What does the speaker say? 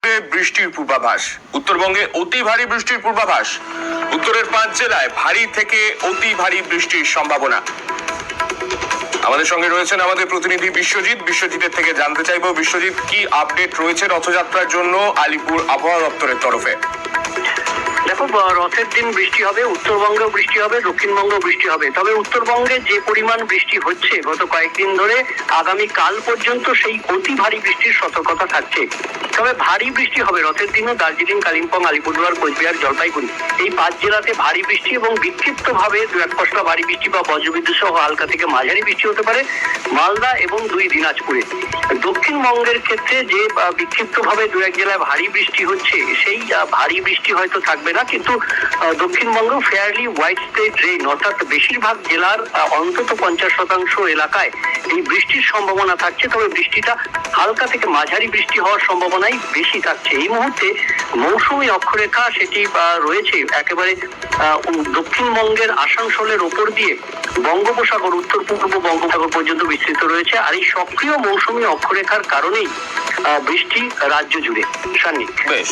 মুহূর্তে বৃষ্টির পূর্বাভাস। উত্তরবঙ্গে অতি ভারী বৃষ্টির পূর্বাভাস। উত্তরের 5 জেলায় ভারী থেকে অতি ভারী বৃষ্টির সম্ভাবনা। আমাদের সঙ্গে রয়েছেন আমাদের প্রতিনিধি বিশ্বজিতের থেকে জানতে চাইবো, বিশ্বজিৎ, কি আপডেট রয়েছে রথযাত্রার জন্য আলিপুর আবহাওয়া দপ্তরের তরফে? দেখো, রথের দিন বৃষ্টি হবে, উত্তরবঙ্গেও বৃষ্টি হবে, দক্ষিণবঙ্গেও বৃষ্টি হবে। তবে উত্তরবঙ্গে যে পরিমাণ বৃষ্টি হচ্ছে গত কয়েকদিন ধরে, আগামী কাল পর্যন্ত সেই অতি ভারী বৃষ্টির সতর্কতা থাকছে। তবে ভারী বৃষ্টি হবে রথের দিনও দার্জিলিং, কালিম্পং, আলিপুরদুয়ার, কোচবিহার, জলপাইগুড়ি এই 5 জেলাতে ভারী বৃষ্টি এবং বিক্ষিপ্তভাবে 2-1 পশলা ভারী বৃষ্টি বা বজ্রবিদ্যুৎ সহ হালকা থেকে মাঝারি বৃষ্টি হতে পারে মালদা এবং 2 দিনাজপুরে। দক্ষিণবঙ্গের ক্ষেত্রে যে বিক্ষিপ্তভাবে 2-1 জেলায় ভারী বৃষ্টি হচ্ছে, সেই ভারী বৃষ্টি হয়তো থাকবে না, কিন্তু Dakshinbanga fairly white spread rain, অর্থাৎ বেশিরভাগ জেলার অন্তত 50% এলাকায় এই বৃষ্টির সম্ভাবনা থাকছে। তবে বৃষ্টিটা হালকা থেকে মাঝারি বৃষ্টি হওয়ার সম্ভাবনাই বেশি থাকছে। এই মুহূর্তে মৌসুমী অক্ষরেখা সেটি রয়েছে একেবারে দক্ষিণবঙ্গের আসানসোলের ওপর দিয়ে বঙ্গোপসাগর, উত্তর পূর্ব বঙ্গোপসাগর পর্যন্ত বিস্তৃত রয়েছে। আর এই সক্রিয় মৌসুমী অক্ষরেখার কারণেই বৃষ্টি রাজ্য জুড়ে। সান্নিক। বেশ।